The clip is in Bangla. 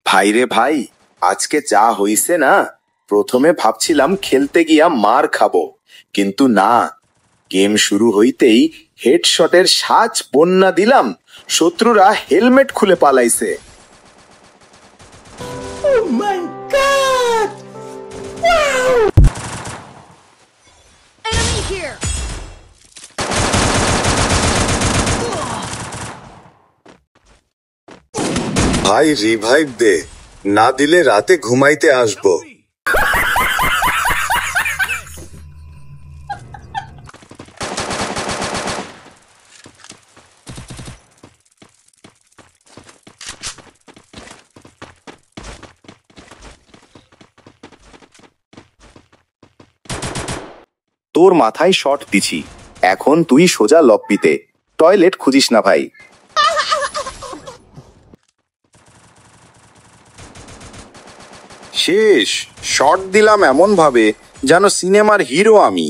ভাই রে ভাই, আজকে যা হইছে না। প্রথমে ভাবছিলাম খেলতে গিয়া মার খাবো, কিন্তু না। গেম শুরু হইতেই হেডশটের সাজ বন্যা দিলাম। শত্রুরা হেলমেট খুলে পালাইছে। Enemy here! ভাই রিভাইভ দে, না দিলে রাতে ঘুমাইতে আসবো। তোর মাথায় শট দিছি, এখন তুই সোজা লপ্পিতে। টয়লেট খুঁজিস না ভাই। শেষ শট দিলাম এমন ভাবে যেন সিনেমার হিরো আমি।